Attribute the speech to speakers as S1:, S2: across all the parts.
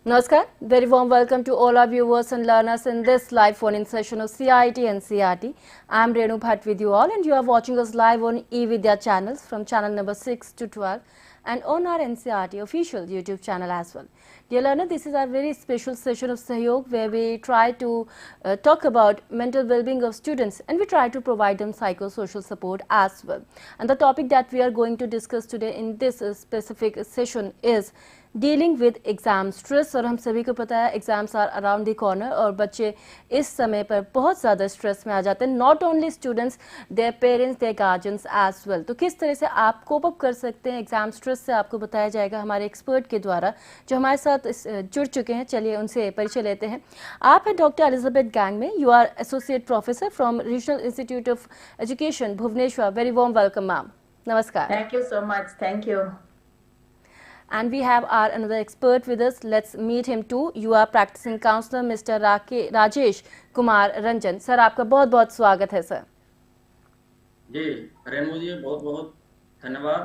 S1: Namaskar, very warm welcome to all our viewers and learners in this live phone-in session of CIT and CRT. I am Renu Bhatt with you all, and you are watching us live on eVidya channels from channel number 6 to 12 and on our NCRT official YouTube channel as well. Dear learner, this is our very special session of Sahyog where we try to talk about mental well-being of students, and we try to provide them psychosocial support as well. And the topic that we are going to discuss today in this specific session is dealing with exam stress. और हम सभी को पता है exams are around the corner और बच्चे इस समय पर बहुत ज़्यादा स्ट्रेस में आ जाते हैं, not only students, their parents, their guardians as well. तो किस तरह से आप कोप अप कर सकते हैं एग्ज़ाम स्ट्रेस से, आपको बताया जाएगा हमारे एक्सपर्ट के द्वारा जो हमारे साथ जुड़ चुके हैं। चलिए उनसे परिचय लेते हैं। आप हैं doctor Elizabeth Gangmei, you are associate professor from Regional Institute of Education Bhubaneswar. Very warm welcome ma'am, नमस्कार।
S2: Thank you so much, thank you.
S1: And we have our another expert with us. Let's meet him too. You are practicing counselor Mr. Rajesh Kumar Ranjan. Sir, आपका बहुत बहुत स्वागत है sir.
S3: जी रेणु जी बहुत बहुत धन्यवाद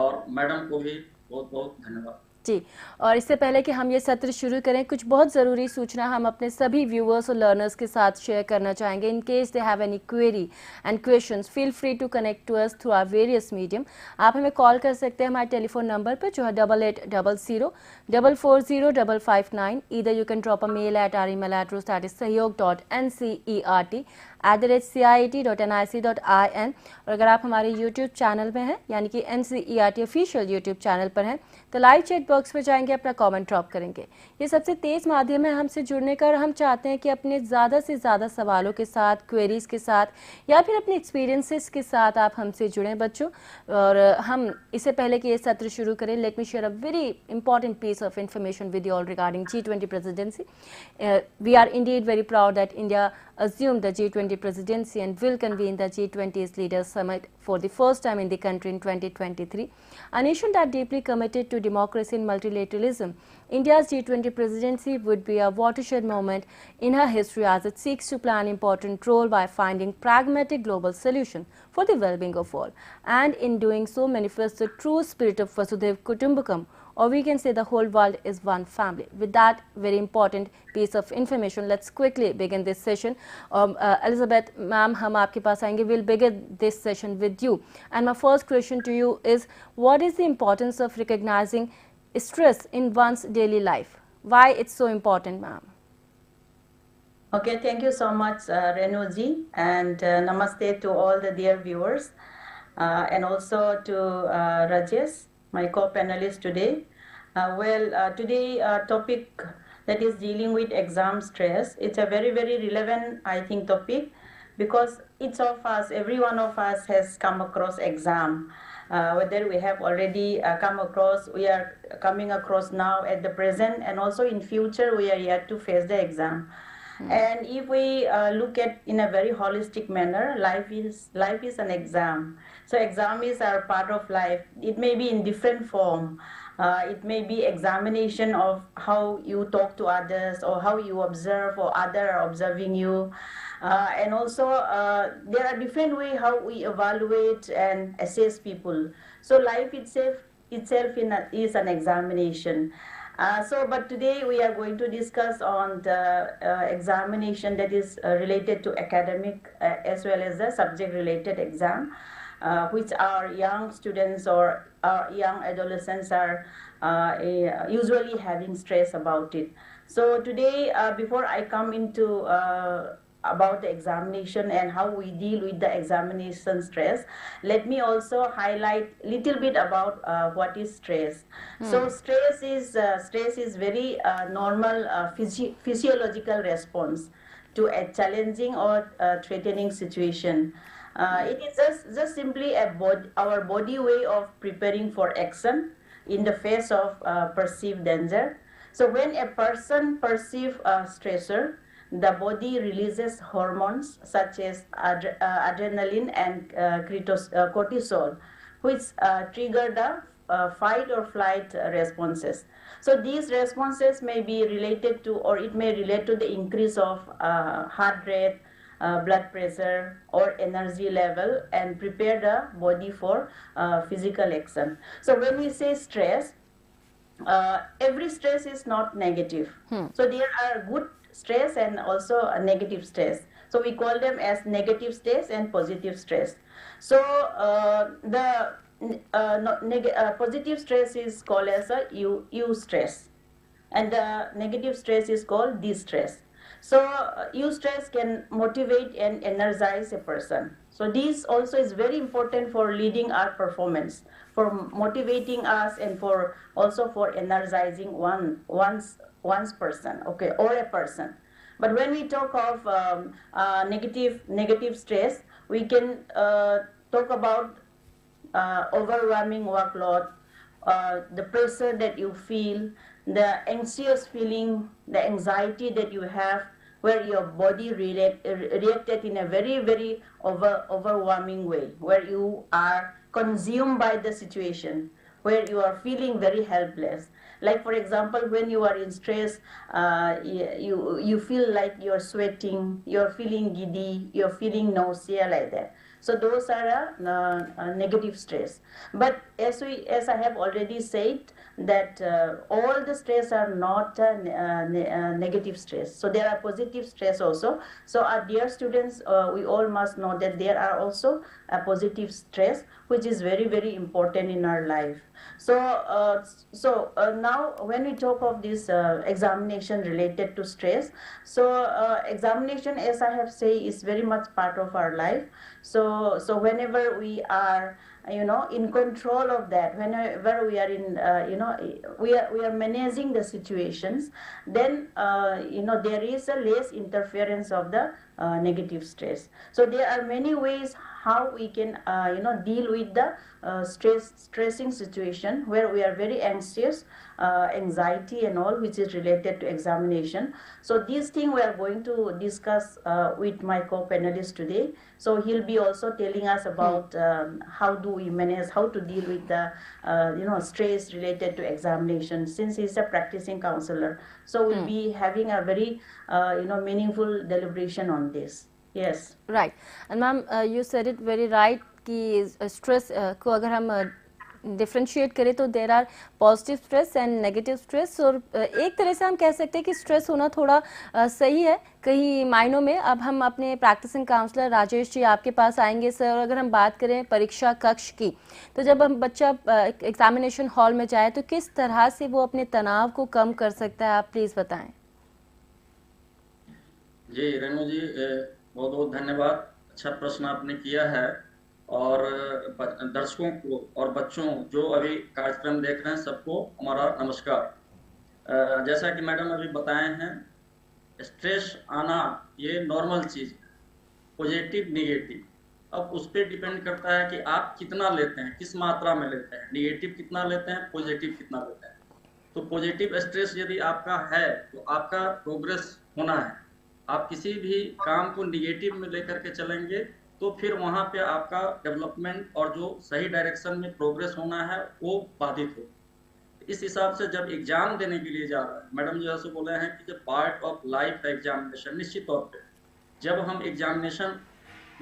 S3: और मैडम को भी बहुत बहुत धन्यवाद
S1: जी। और इससे पहले कि हम ये सत्र शुरू करें, कुछ बहुत ज़रूरी सूचना हम अपने सभी व्यूअर्स और लर्नर्स के साथ शेयर करना चाहेंगे। In case they have any query and questions, feel free to connect to us through our various medium. आप हमें कॉल कर सकते हैं हमारे टेलीफोन नंबर पर जो है 8800 440 559। Either you can drop a mail at our email address that is sahyog.ncert@cit.nic.in। और अगर आप हमारे यूट्यूब चैनल में हैं यानी कि NCERT ऑफिशियल यूट्यूब चैनल पर हैं तो लाइव चैट बॉक्स में जाएंगे, अपना कमेंट ड्रॉप करेंगे। ये सबसे तेज़ माध्यम है हमसे जुड़ने का और हम चाहते हैं कि अपने ज़्यादा से ज़्यादा सवालों के साथ, क्वेरीज़ के साथ या फिर अपने एक्सपीरियंसेस के साथ आप हमसे जुड़ें बच्चों। और हम इससे पहले कि ये सत्र शुरू करें, let me share a very important piece of information with you all regarding G20 presidency. We are indeed very proud that India assumed the G20 presidency and will convene the G20's Leaders Summit for the first time in the country in 2023. A nation that deeply committed to democracy and multilateralism, India's G20 presidency would be a watershed moment in her history as it seeks to play an important role by finding pragmatic global solution for the well-being of all, and in doing so manifests the true spirit of Vasudhaiv Kutumbakam, or we can say the whole world is one family. With that very important piece of information, let's quickly begin this session. Elizabeth ma'am, हम आपके पास आएंगे. We'll begin this session with you. And my first question to you is, what is the importance of recognizing stress in one's daily life? Why it's so important, ma'am?
S2: Okay, thank you so much, Renu ji, and namaste to all the dear viewers, and also to Rajesh, my co-panelist today. Today topic that is dealing with exam stress. It's a very, very relevant, I think, topic because each of us, every one of us has come across exam. Whether we have already come across, we are coming across now at the present, and also in future we are yet to face the exam. And if we look at in a very holistic manner, life is an exam. So exam is our part of life. It may be in different form. It may be examination of how you talk to others or how you observe or others are observing you. And also there are different ways how we evaluate and assess people. So life itself is an examination. But today we are going to discuss on the examination that is related to academic as well as the subject related exam, which our young students or our young adolescents are usually having stress about it. So today, before I come into about the examination and how we deal with the examination stress, let me also highlight little bit about what is stress. So stress is very normal physiological response to a challenging or threatening situation. It is just simply our body way of preparing for action in the face of perceived danger. So when a person perceives a stressor, the body releases hormones such as adrenaline and cortisol, which trigger the fight or flight responses. So these responses may be related to, or it may relate to the increase of heart rate, blood pressure or energy level, and prepare the body for physical action. So when we say stress, every stress is not negative. So there are good stress and also a negative stress. So we call them as negative stress and positive stress. So the positive stress is called as a eustress, and the negative stress is called distress. So eustress can motivate and energize a person. So this also is very important for leading our performance, for motivating us, and for also for energizing one's person, okay, or a person. But when we talk of negative stress, we can talk about overwhelming workload, the pressure that you feel, the anxious feeling, the anxiety that you have, where your body reacted in a very overwhelming way, where you are consumed by the situation, where you are feeling very helpless. Like for example, when you are in stress, you feel like you're sweating, you're feeling giddy, you're feeling nausea, like that. So those are negative stress. But as I have already said, that all the stress are not negative stress. So there are positive stress also. So our dear students, we all must know that there are also a positive stress, which is very important in our life. So now when we talk of this examination related to stress, so examination, as I have said, is very much part of our life. So whenever we are in control of that, whenever we are in we are managing the situations, then there is a less interference of the negative stress. So there are many ways how we can deal with the stressing situation where we are very anxious, anxiety and all, which is related to examination. So this thing we are going to discuss with my co-panelist today. So he'll be also telling us about how do we manage, how to deal with the stress related to examination, since he's a practicing counselor. So we'll be having a very meaningful deliberation on this. Yes,
S1: right. And ma'am, you said it very right कि stress को अगर हम differentiate करें तो there are positive stress and negative stress, और एक तरह से हम कह सकते हैं कि स्ट्रेस होना थोड़ा सही है कई मायनों में. अब हम अपने प्रैक्टिसिंग काउंसलर राजेश जी आपके पास आएंगे सर. और अगर हम बात करें परीक्षा कक्ष की, तो जब हम बच्चा एग्जामिनेशन हॉल में जाए तो किस तरह से वो अपने तनाव को कम कर सकता है, आप प्लीज़ बताएं.
S3: जी रेणु जी, बहुत बहुत धन्यवाद. अच्छा प्रश्न आपने किया है. और दर्शकों को और बच्चों जो अभी कार्यक्रम देख रहे हैं सबको हमारा नमस्कार. जैसा कि मैडम अभी बताए हैं, स्ट्रेस आना ये नॉर्मल चीज़ है, पॉजिटिव निगेटिव. अब उस पर डिपेंड करता है कि आप कितना लेते हैं, किस मात्रा में लेते हैं, निगेटिव कितना लेते हैं, पॉजिटिव कितना लेते हैं. तो पॉजिटिव स्ट्रेस यदि आपका है तो आपका प्रोग्रेस होना है. आप किसी भी काम को निगेटिव में लेकर के चलेंगे तो फिर वहाँ पे आपका डेवलपमेंट और जो सही डायरेक्शन में प्रोग्रेस होना है वो बाधित हो. इस हिसाब से जब एग्जाम देने के लिए जा रहा है, मैडम जो ऐसे बोले हैं कि जब पार्ट ऑफ लाइफ एग्जामिनेशन, निश्चित तौर पे जब हम एग्जामिनेशन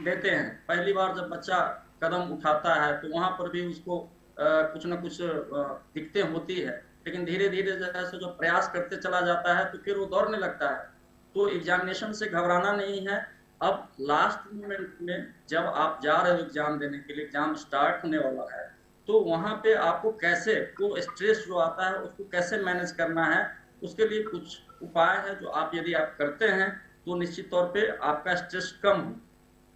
S3: देते हैं, पहली बार जब बच्चा कदम उठाता है तो वहाँ पर भी उसको कुछ न कुछ दिक्कतें होती है, लेकिन धीरे धीरे जैसे जो प्रयास करते चला जाता है तो फिर वो दौड़ने लगता है. तो एग्जामिनेशन से घबराना नहीं है. अब लास्ट मोमेंट में जब आप जा रहे हो एग्जाम देने के लिए, एग्जाम स्टार्ट होने वाला है, तो वहाँ पे आपको कैसे वो स्ट्रेस जो आता है उसको कैसे मैनेज करना है, उसके लिए कुछ उपाय है जो आप यदि आप करते हैं तो निश्चित तौर पे आपका स्ट्रेस कम हो.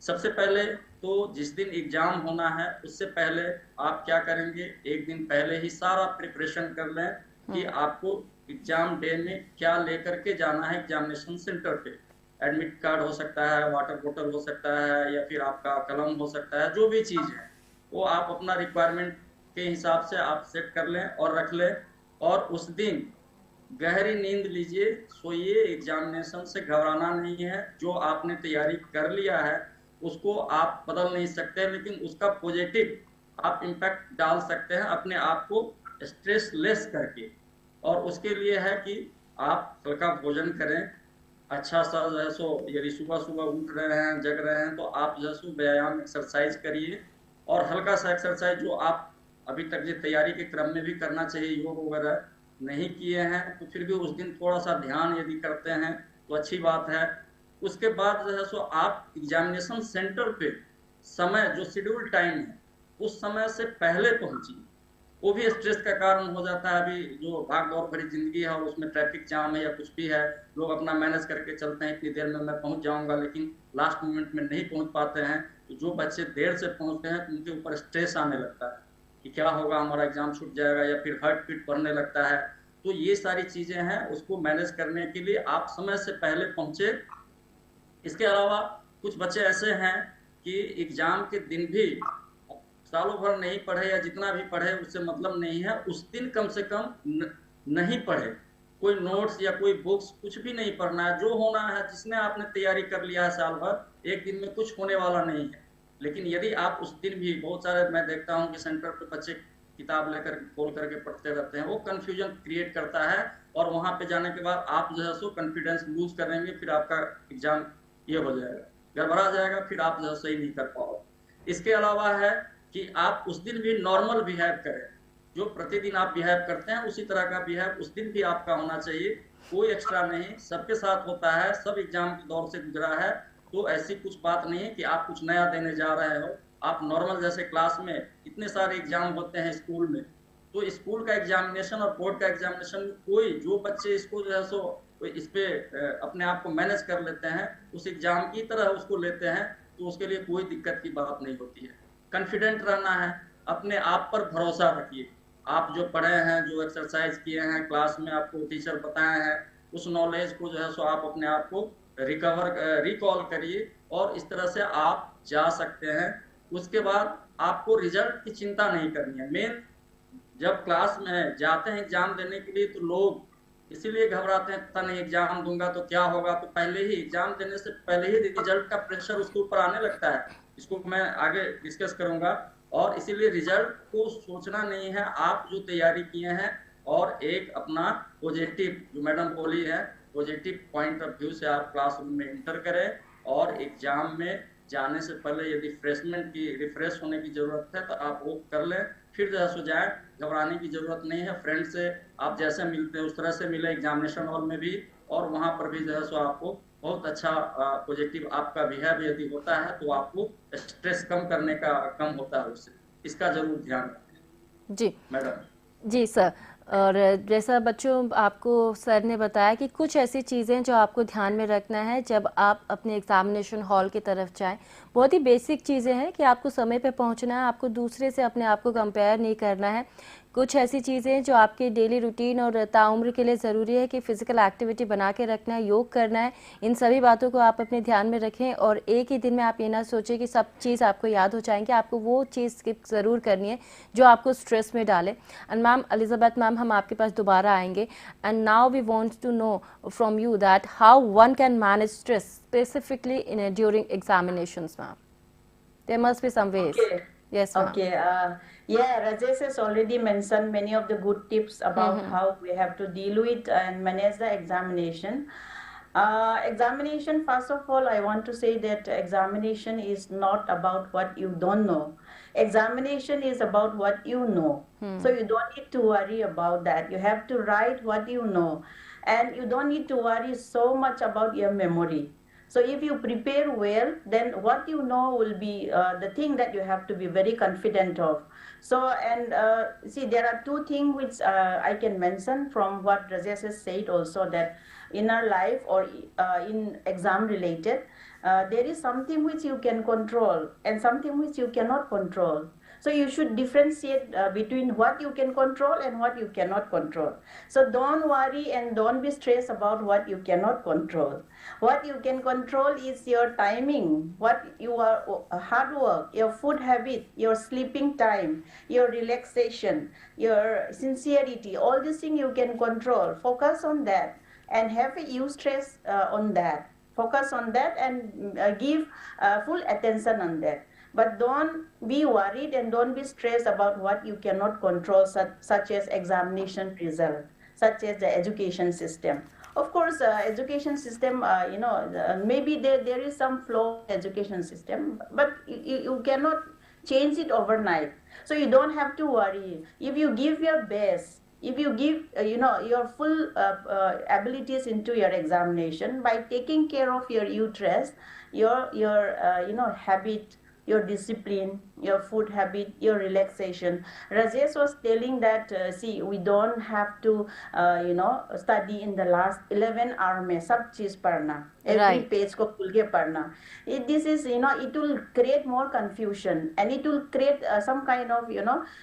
S3: सबसे पहले तो जिस दिन एग्जाम होना है उससे पहले आप क्या करेंगे, एक दिन पहले ही सारा प्रिपरेशन कर लें कि आपको एग्जाम डे में क्या लेकर के जाना है एग्जामिनेशन सेंटर पे. एडमिट कार्ड हो सकता है, वाटर बोतल हो सकता है, या फिर आपका कलम हो सकता है, जो भी चीज़ है वो आप अपना रिक्वायरमेंट के हिसाब से आप सेट कर लें और रख लें. और उस दिन गहरी नींद लीजिए, सोइए. एग्जामिनेशन से घबराना नहीं है. जो आपने तैयारी कर लिया है उसको आप बदल नहीं सकते, लेकिन उसका पॉजिटिव आप इम्पैक्ट डाल सकते हैं अपने आप को स्ट्रेस लेस करके. और उसके लिए है कि आप हल्का भोजन करें, अच्छा सा जो है सो यदि सुबह सुबह उठ रहे हैं, जग रहे हैं, तो आप जो है सो व्यायाम एक्सरसाइज करिए. और हल्का सा एक्सरसाइज जो आप अभी तक जो तैयारी के क्रम में भी करना चाहिए, योग वगैरह, नहीं किए हैं तो फिर भी उस दिन थोड़ा सा ध्यान यदि करते हैं तो अच्छी बात है। उसके बाद जो है सो आप एग्जामिनेशन सेंटर पे समय जो शेड्यूल टाइम है उस समय से पहले पहुंचिए। वो भी स्ट्रेस का कारण हो जाता है। अभी जो भाग दौड़ भरी जिंदगी है और उसमें ट्रैफिक जाम है या कुछ भी है, लोग अपना मैनेज करके चलते हैं, इतनी देर में मैं पहुंच जाऊंगा, लेकिन लास्ट मोमेंट में नहीं पहुंच पाते हैं। तो जो बच्चे देर से पहुंचते हैं तो उनके ऊपर स्ट्रेस आने लगता है कि क्या होगा, हमारा एग्जाम छूट जाएगा, या फिर हार्ट बीट बढ़ने लगता है। तो ये सारी चीजें हैं, उसको मैनेज करने के लिए आप समय से पहले पहुंचे। इसके अलावा कुछ बच्चे ऐसे हैं कि एग्जाम के दिन भी सालों भर नहीं पढ़े या जितना भी पढ़े उससे मतलब नहीं है, उस दिन कम से कम नहीं पढ़े, कोई नोट्स या कोई बुक्स कुछ भी नहीं पढ़ना है। जो होना है, जिसने आपने तैयारी कर लिया है साल भर, एक दिन में कुछ होने वाला नहीं है। लेकिन यदि आप उस दिन भी, बहुत सारे मैं देखता हूं कि सेंटर पे बच्चे किताब लेकर खोल करके पढ़ते रहते हैं, वो कंफ्यूजन क्रिएट करता है और वहां पे जाने के बाद आप जो है सो कॉन्फिडेंस लूज करेंगे, फिर आपका एग्जाम ये हो जाएगा, गड़बड़ा जाएगा, फिर आप जो है सही नहीं कर पाओगे। इसके अलावा है कि आप उस दिन भी नॉर्मल बिहेव करें, जो प्रतिदिन आप बिहेव करते हैं उसी तरह का बिहेव उस दिन भी आपका होना चाहिए, कोई एक्स्ट्रा नहीं। सबके साथ होता है, सब एग्जाम के दौर से गुजरा है, तो ऐसी कुछ बात नहीं है कि आप कुछ नया देने जा रहे हो। आप नॉर्मल, जैसे क्लास में इतने सारे एग्जाम होते हैं स्कूल में, तो स्कूल का एग्जामिनेशन और बोर्ड का एग्जामिनेशन में कोई, जो बच्चे इसको जो है सो इस पे अपने आप को मैनेज कर लेते हैं, उस एग्जाम की तरह उसको लेते हैं, तो उसके लिए कोई दिक्कत की बात नहीं होती है। कॉन्फिडेंट रहना है, अपने आप पर भरोसा रखिए। आप जो पढ़े हैं, जो एक्सरसाइज किए हैं, क्लास में आपको टीचर बताए हैं, उस नॉलेज को जो है सो आप अपने आप को रिकॉल करिए और इस तरह से आप जा सकते हैं। उसके बाद आपको रिजल्ट की चिंता नहीं करनी है। मेन, जब क्लास में जाते हैं एग्जाम देने के लिए तो लोग इसीलिए घबराते हैं, पता नहीं एग्जाम दूंगा तो क्या होगा, तो पहले ही एग्जाम देने से पहले ही रिजल्ट का प्रेशर उसके ऊपर आने लगता है। इसको मैं आगे डिस्कस करूंगा। और इसीलिए रिजल्ट को सोचना नहीं है, आप जो तैयारी किए हैं और एक अपना पॉजिटिव, जो मैडम बोली है, पॉजिटिव पॉइंट ऑफ व्यू से आप क्लासरूम में इंटर करें और एग्जाम में जाने से पहले यदि रिफ्रेश होने की जरूरत है तो आप वो कर लें, फिर जो है सो जाए। घबराने की जरूरत नहीं है। फ्रेंड से आप जैसे मिलते हैं उस तरह से मिले एग्जामिनेशन हॉल में भी, और वहां पर भी जो है सो आपको बहुत अच्छा पॉजिटिव आपका बिहेव यदि होता है तो आपको स्ट्रेस कम करने का कम होता है उससे। इसका जरूर ध्यान रखें।
S1: जी
S3: मैडम।
S1: जी सर, और जैसा बच्चों आपको सर ने बताया कि कुछ ऐसी चीज़ें जो आपको ध्यान में रखना है जब आप अपने एग्जामिनेशन हॉल की तरफ जाएं। बहुत ही बेसिक चीज़ें हैं कि आपको समय पे पहुंचना है, आपको दूसरे से अपने आप को कंपेयर नहीं करना है। कुछ ऐसी चीज़ें जो आपके डेली रूटीन और ताउम्र के लिए ज़रूरी है कि फ़िज़िकल एक्टिविटी बना के रखना है, योग करना है, इन सभी बातों को आप अपने ध्यान में रखें। और एक ही दिन में आप ये ना सोचें कि सब चीज़ आपको याद हो जाएंगे, आपको वो चीज़ स्किप ज़रूर करनी है जो आपको स्ट्रेस में डाले। एंड मैम एलिजाबेथ मैम, हम आपके पास दोबारा आएंगे। And now we want to know from you that how one can manage stress specifically in during examinations ma'am. There must be some ways. Yes, ma'am.
S2: Okay. Yeah, Rajesh has already mentioned many of the good tips about how we have to deal with and manage the examination. Examination, first of all, I want to say that examination is not about what you don't know. Examination is about what you know. So you don't need to worry about that. You have to write what you know. And you don't need to worry so much about your memory. So if you prepare well, then what you know will be the thing that you have to be very confident of. So, and see, there are two things which I can mention from what Rajesh has said also, that in our life or in exam related, there is something which you can control and something which you cannot control. So you should differentiate between what you can control and what you cannot control. So don't worry and don't be stressed about what you cannot control. What you can control is your timing, what you are hard work, your food habit, your sleeping time, your relaxation, your sincerity. All these things you can control. Focus on that and have a use stress on that. Focus on that and give full attention on that. But don't be worried and don't be stressed about what you cannot control, such as examination result, such as the education system. Of course, education system, maybe there is some flaw in education system, but you cannot change it overnight. So you don't have to worry. If you give your best, if you give your full abilities into your examination by taking care of your uterus, your habit, your discipline, your food habit, your relaxation. Rajesh was telling that see, we don't have to study in the last 11 hour में सब चीज पढ़ना, every
S1: Right.
S2: page को खुल के पढ़ना. This is, it will create more confusion, and it will create some kind of,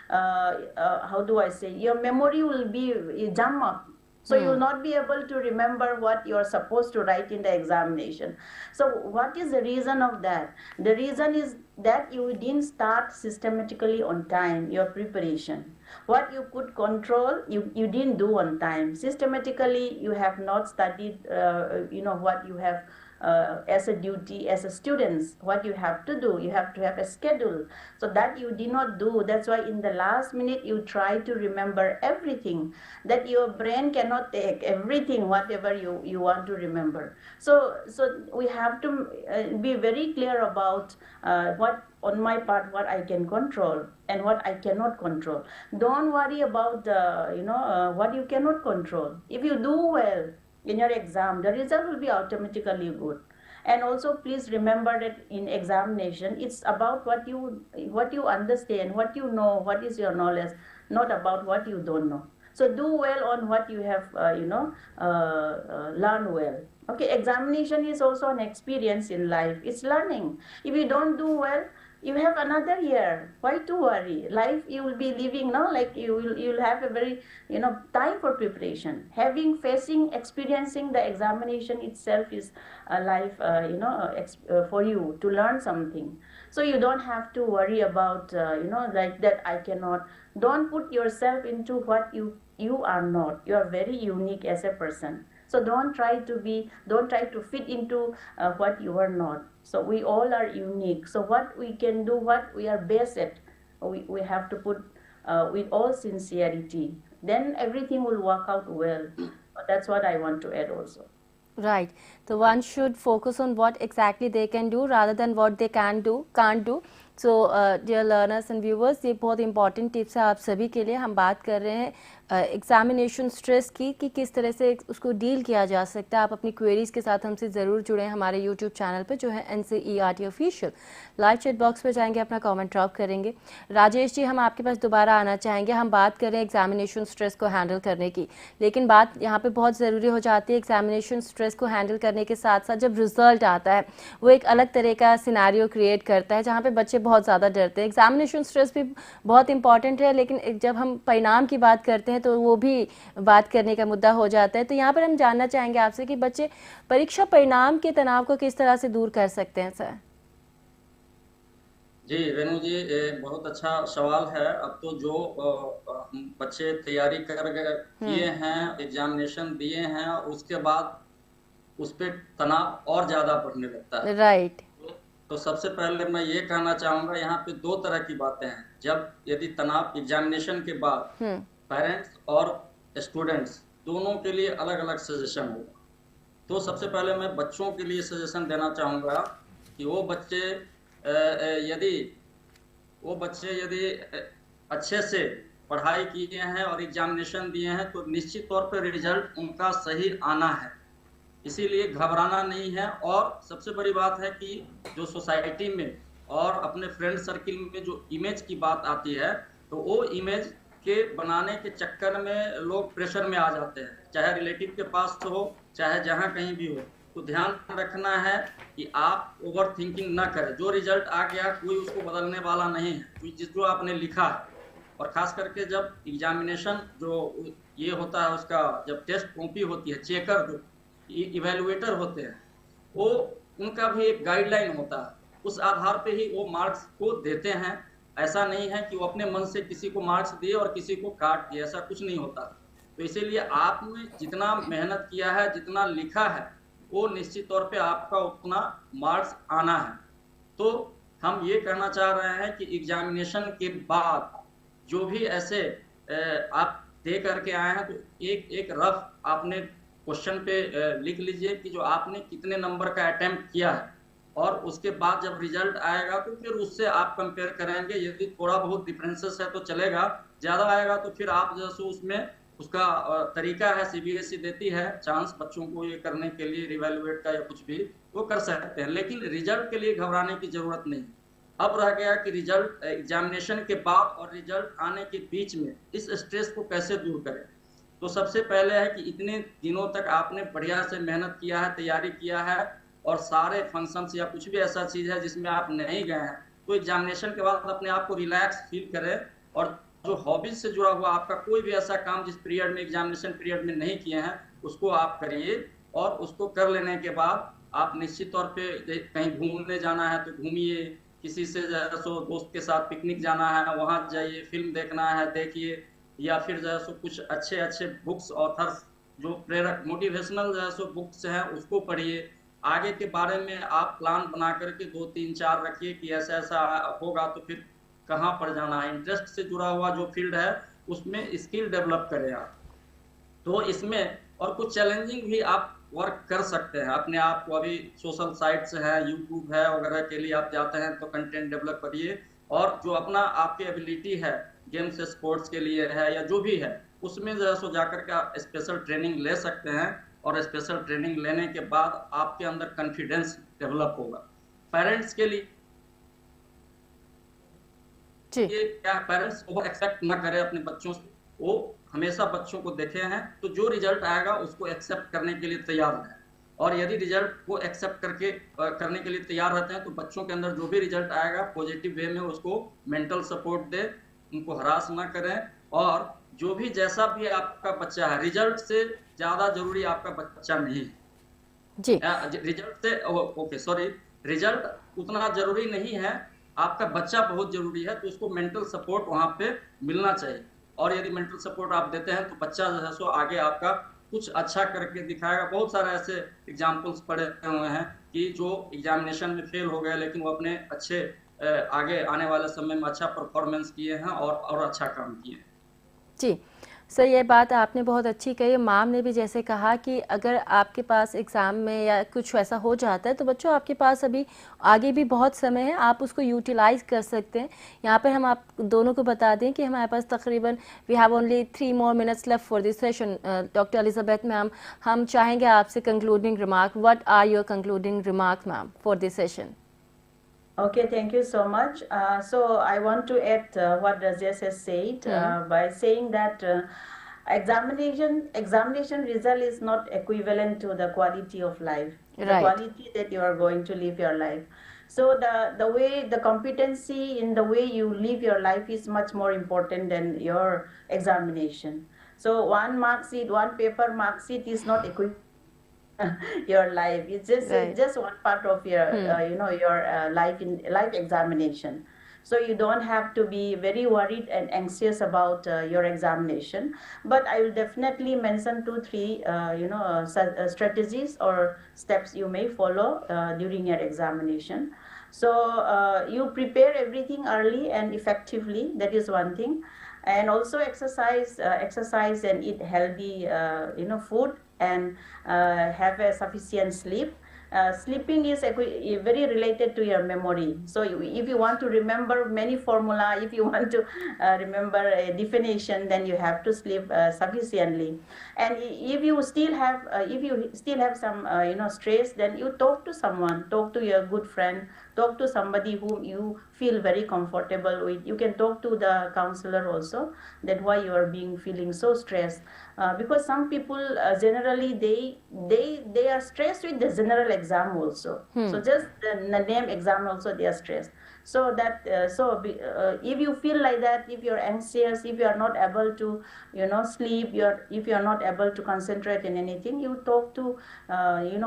S2: how do I say, your memory will be jam up. So you will not be able to remember what you are supposed to write in the examination. So what is the reason of that? The reason is that you didn't start systematically on time, your preparation. What you could control, you didn't do on time. Systematically, you have not studied, what you have as a duty, as a students, what you have to do. You have to have a schedule. So that you did not do. That's why in the last minute you try to remember everything. That your brain cannot take everything, whatever you want to remember. So we have to be very clear about what on my part, what I can control and what I cannot control. Don't worry about what you cannot control. If you do well in your exam, the result will be automatically good. And also please remember that in examination, it's about what you understand, what you know, what is your knowledge, not about what you don't know. So do well on what you have learned well. Okay, examination is also an experience in life. It's learning. If you don't do well, you have another year. Why to worry? Life you will be living now, like you'll have a very time for preparation. Facing, experiencing the examination itself is a life for you to learn something. So you don't have to worry about like that I cannot. Don't put yourself into what you are not. You are very unique as a person. So don't try to fit into what you are not. So we all are unique. So what we can do, what we are best at, we have to put with all sincerity. Then everything will work out well. That's what I want to add also.
S1: Right. So one should focus on what exactly they can do rather than what they can't do. So dear learners and viewers, ये बहुत important tips है आप सभी के लिए. हम बात कर रहे हैं एग्जामिनेशन स्ट्रेस की कि किस तरह से उसको डील किया जा सकता है. आप अपनी क्वेरीज के साथ हमसे ज़रूर जुड़ें हमारे यूट्यूब चैनल पर जो है NCERT official. Live chat box पर जाएंगे, अपना कमेंट ड्रॉप करेंगे. राजेश जी, हम आपके पास दोबारा आना चाहेंगे. हम बात कर रहे हैं एग्जामिनेशन स्ट्रेस को हैंडल करने की, लेकिन बात यहाँ पे बहुत ज़रूरी हो जाती है. एग्जामिनेशन स्ट्रेस को हैंडल करने के साथ साथ जब रिजल्ट आता है वो एक अलग तरह का सिनारियो क्रिएट करता है जहाँ पे बच्चे बहुत ज़्यादा डरते हैं. एग्जामिनेशन स्ट्रेस भी बहुत इंपॉर्टेंट है, लेकिन जब हम परिणाम की बात करते हैं तो वो भी बात करने का मुद्दा हो जाता है. तो यहाँ पर हम जानना चाहेंगे आपसे कि बच्चे परीक्षा परिणाम के तनाव को किस तरह से दूर कर सकते हैं. सर
S3: जी रेणु जी, बहुत अच्छा सवाल है. अब तो जो बच्चे तैयारी किए हैं, एग्जामिनेशन दिए हैं, और उसके बाद उस पर तनाव और ज्यादा बढ़ने लगता है.
S1: राइट.
S3: तो सबसे पहले मैं ये कहना चाहूंगा, यहाँ पे दो तरह की बातें हैं. जब यदि तनाव एग्जामिनेशन के बाद पेरेंट्स और स्टूडेंट्स दोनों के लिए अलग अलग सजेशन होगा. तो सबसे पहले मैं बच्चों के लिए सजेशन देना चाहूँगा कि वो बच्चे यदि अच्छे से पढ़ाई किए हैं और एग्जामिनेशन दिए हैं तो निश्चित तौर पर रिजल्ट उनका सही आना है. इसीलिए घबराना नहीं है. और सबसे बड़ी बात है कि जो सोसाइटी में और अपने फ्रेंड सर्किल में जो इमेज की बात आती है, तो वो इमेज के बनाने के चक्कर में लोग प्रेशर में आ जाते हैं, चाहे रिलेटिव के पास हो चाहे जहाँ कहीं भी हो. तो ध्यान रखना है कि आप ओवर थिंकिंग ना करें. जो रिजल्ट आ गया कोई उसको बदलने वाला नहीं है, जो आपने लिखा है. और खास करके जब एग्जामिनेशन जो ये होता है, उसका जब टेस्ट कॉपी होती है, चेकर जो इवेलुएटर होते हैं, वो उनका भी एक गाइडलाइन होता है. उस आधार पे ही वो मार्क्स को देते हैं. ऐसा नहीं है कि वो अपने मन से किसी को मार्क्स दिए और किसी को काट दिए, ऐसा कुछ नहीं होता. तो इसीलिए आपने जितना मेहनत किया है, जितना लिखा है, वो निश्चित तौर पे आपका उतना मार्क्स आना है. तो हम ये कहना चाह रहे हैं कि एग्जामिनेशन के बाद जो भी ऐसे आप दे करके आए हैं, तो एक रफ आपने क्वेश्चन पे लिख लीजिए कि जो आपने कितने नंबर का अटेम्प्ट किया है, और उसके बाद जब रिजल्ट आएगा तो फिर उससे आप कंपेयर करेंगे. यदि थोड़ा बहुत डिफरेंसेस है तो चलेगा, ज़्यादा आएगा तो फिर आप जैसे उसमें उसका तरीका है, सीबीएसई देती है चांस बच्चों को ये करने के लिए, रिवैल्यूएट का या कुछ भी वो कर सकते हैं, लेकिन रिजल्ट के लिए घबराने की जरूरत नहीं। अब रह गया कि रिजल्ट एग्जामिनेशन के बाद और रिजल्ट आने के बीच में इस स्ट्रेस को कैसे दूर करें। तो सबसे पहले है कि इतने दिनों तक आपने बढ़िया से मेहनत किया है, तैयारी किया है, और सारे फंक्शंस या कुछ भी ऐसा चीज है जिसमें आप नहीं गए हैं, तो एग्जामिनेशन के बाद अपने आप को रिलैक्स फील करें, और जो हॉबीज से जुड़ा हुआ आपका कोई भी ऐसा काम जिस पीरियड में, एग्जामिनेशन पीरियड में नहीं किए हैं, उसको आप करिए। और उसको कर लेने के बाद आप निश्चित तौर पे कहीं घूमने जाना है तो घूमिए, किसी से जो है सो दोस्त के साथ पिकनिक जाना है वहां जाइए, फिल्म देखना है देखिए, या फिर जो है सो कुछ अच्छे अच्छे बुक्स, ऑथर्स जो प्रेरक मोटिवेशनल जो है सो बुक्स हैं उसको पढ़िए। आगे के बारे में आप प्लान बना करके 2 3 4 रखिए कि ऐसा ऐसा होगा तो फिर कहाँ पर जाना है, इंटरेस्ट से जुड़ा हुआ जो फील्ड है उसमें स्किल डेवलप करें आप। तो इसमें और कुछ चैलेंजिंग भी आप वर्क कर सकते हैं अपने आप को। अभी सोशल साइट्स है, यूट्यूब है वगैरह के लिए आप जाते हैं तो कंटेंट डेवलप करिए, और जो अपना आपकी एबिलिटी है गेम्स स्पोर्ट्स के लिए है या जो भी है, उसमें जो है सो जाकर के आप स्पेशल ट्रेनिंग ले सकते हैं, और स्पेशल ट्रेनिंग लेने के बाद आपके अंदर कॉन्फिडेंस डेवलप होगा। पेरेंट्स के लिए ये क्या, पेरेंट्स ओवर एक्सेप्ट ना करें अपने बच्चों से, वो हमेशा बच्चों को देखे हैं तो जो रिजल्ट आएगा उसको एक्सेप्ट करने के लिए तैयार हैं, और यदि रिजल्ट को एक्सेप्ट करके करने के लिए तैयार रहते हैं तो बच्चों के अंदर जो भी रिजल्ट आएगा पॉजिटिव वे में उसको मेंटल सपोर्ट दे, उनको हरास ना करें। और जो भी जैसा भी आपका बच्चा है, रिजल्ट से ज्यादा जरूरी आपका बच्चा नहीं है
S1: जी।
S3: रिजल्ट से, ओके सॉरी, रिजल्ट उतना जरूरी नहीं है, आपका बच्चा बहुत जरूरी है, तो उसको मेंटल सपोर्ट वहां पे मिलना चाहिए। और यदि मेंटल सपोर्ट आप देते हैं तो बच्चा जो है सो आगे आपका कुछ अच्छा करके दिखाएगा। बहुत सारे ऐसे एग्जाम्पल्स पड़े हुए हैं कि जो एग्जामिनेशन में फेल हो गए लेकिन वो अपने अच्छे आगे आने वाले समय में अच्छा परफॉर्मेंस किए हैं और अच्छा काम किए हैं।
S1: जी सर, ये बात आपने बहुत अच्छी कही। मैम ने भी जैसे कहा कि अगर आपके पास एग्ज़ाम में या कुछ ऐसा हो जाता है तो बच्चों आपके पास अभी आगे भी बहुत समय है, आप उसको यूटिलाइज़ कर सकते हैं। यहाँ पर हम आप दोनों को बता दें कि हमारे पास तकरीबन we have only 3 more minutes left for this session. Doctor Elizabeth ma'am, हम चाहेंगे आपसे concluding remark. What are your concluding remark ma'am for this session?
S2: Okay, thank you so much. So I want to add what Rajesh has said by saying that examination result is not equivalent to the quality of life, the quality that you are going to live your life. So the way, the competency in the way you live your life is much more important than your examination. So one mark sheet, one paper mark sheet is not equivalent your life. It's just one part of your your life examination. So you don't have to be very worried and anxious about your examination. But I will definitely mention 2 3 strategies or steps you may follow during your examination. So you prepare everything early and effectively. That is one thing. And also exercise and eat healthy food, and have a sufficient sleep. Sleeping is very related to your memory. So if you want to remember many formula, if you want to remember a definition, then you have to sleep sufficiently. And if you still have some stress, then you talk to someone, talk to your good friend, talk to somebody whom you feel very comfortable with. You can talk to the counselor also, that why you are feeling so stressed. Because some people generally they are stressed with the general exam also. So just the name exam also they are stressed. So that if you feel like that, if you're anxious, if you are not able to sleep, if you are not able to concentrate in anything, you talk to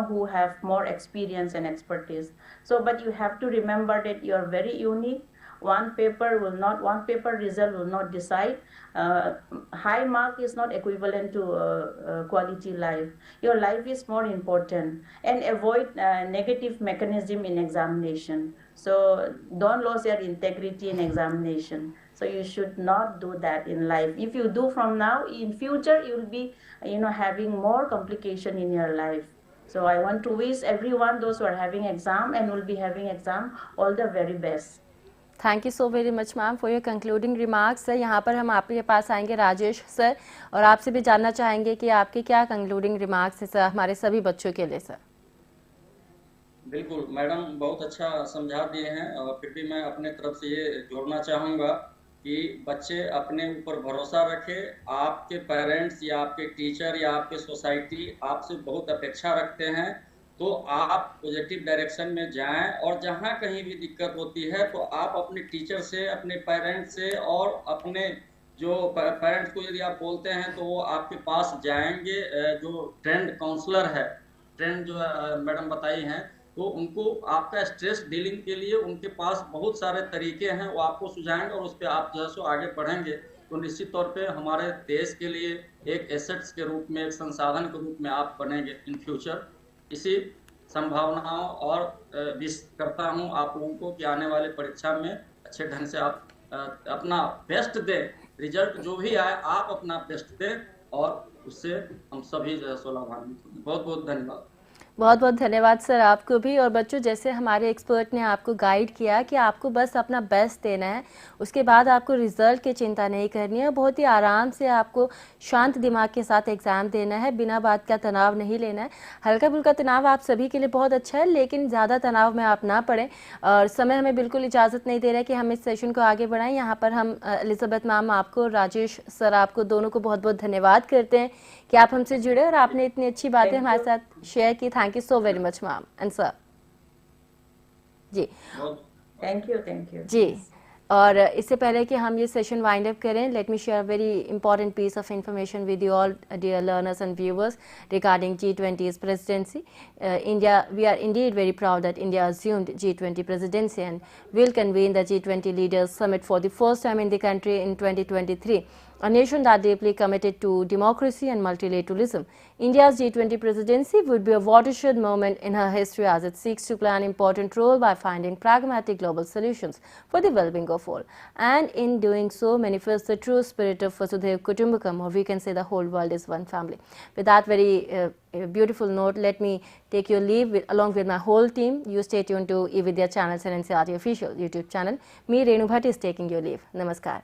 S2: who have more experience and expertise. So but you have to remember that you are very unique. One paper result will not decide. High mark is not equivalent to quality life. Your life is more important. And avoid negative mechanism in examination. So don't lose your integrity in examination. So you should not do that in life. If you do from now, in future you will be having more complication in your life. So I want to wish everyone, those who are having exam and will be having exam, all the very best.
S1: Thank you so very much ma'am for your concluding remarks. Sir यहाँ पर हम आपके पास आएंगे Rajesh sir, और आपसे भी जानना चाहेंगे कि आपके क्या कंक्लूडिंग रिमार्क्स है सर हमारे सभी बच्चों के लिए। सर
S3: बिल्कुल मैडम, बहुत अच्छा समझा दिए हैं, और फिर भी मैं अपने तरफ से ये जोड़ना चाहूँगा कि बच्चे अपने ऊपर भरोसा रखें। आपके पेरेंट्स या आपके टीचर या आपके सोसाइटी आपसे बहुत अपेक्षा रखते हैं, तो आप पॉजिटिव डायरेक्शन में जाएं, और जहां कहीं भी दिक्कत होती है तो आप अपने टीचर से, अपने पेरेंट्स से, और अपने जो पेरेंट्स को यदि आप बोलते हैं तो वो आपके पास जाएंगे। जो ट्रेंड काउंसलर है, ट्रेंड जो मैडम बताई हैं, तो उनको आपका स्ट्रेस डीलिंग के लिए उनके पास बहुत सारे तरीके हैं, वो आपको सुझाएंगे, और उस पर आप जो है सो आगे बढ़ेंगे तो निश्चित तौर पे हमारे देश के लिए एक एसेट्स के रूप में, एक संसाधन के रूप में आप बनेंगे इन फ्यूचर। इसी संभावनाओं और विश करता हूं आप लोगों को कि आने वाले परीक्षा में अच्छे ढंग से आप अपना बेस्ट दें। रिजल्ट जो भी आए आप अपना बेस्ट दें, और उससे हम सभी जो है सो लाभान्वित होंगे। बहुत बहुत धन्यवाद।
S1: बहुत बहुत धन्यवाद सर आपको भी। और बच्चों, जैसे हमारे एक्सपर्ट ने आपको गाइड किया कि आपको बस अपना बेस्ट देना है, उसके बाद आपको रिजल्ट की चिंता नहीं करनी है, बहुत ही आराम से आपको शांत दिमाग के साथ एग्ज़ाम देना है, बिना बात का तनाव नहीं लेना है। हल्का फुल्का तनाव आप सभी के लिए बहुत अच्छा है, लेकिन ज़्यादा तनाव में आप ना पड़ें। और समय हमें बिल्कुल इजाज़त नहीं दे रहा है कि हम इस सेशन को आगे बढ़ाएं। यहाँ पर हम एलिजाबेथ मैम आपको, राजेश सर आपको दोनों को बहुत बहुत धन्यवाद करते हैं कि आप हमसे जुड़े और आपने इतनी अच्छी बातें हमारे साथ शेयर की। Thank you so very much ma'am and sir ji.
S2: Thank you
S1: ji. और इससे पहले कि हम ये सेशन वाइंड अप करें, let me share very important piece of information with you all dear learners and viewers regarding G20's presidency. We are indeed very proud that India assumed G20 presidency and will convene the G20 Leaders Summit for the first time in the country in 2023. A nation that deeply committed to democracy and multilateralism, India's G20 presidency would be a watershed moment in her history as it seeks to play an important role by finding pragmatic global solutions for the well-being of all, and in doing so manifests the true spirit of Vasudhaiv Kutumbakam, or we can say the whole world is one family. With that very beautiful note, let me take your leave along with my whole team. You stay tuned to eVidya channels and NCRT official YouTube channel. Me, Renu Bhatt, is taking your leave. Namaskar.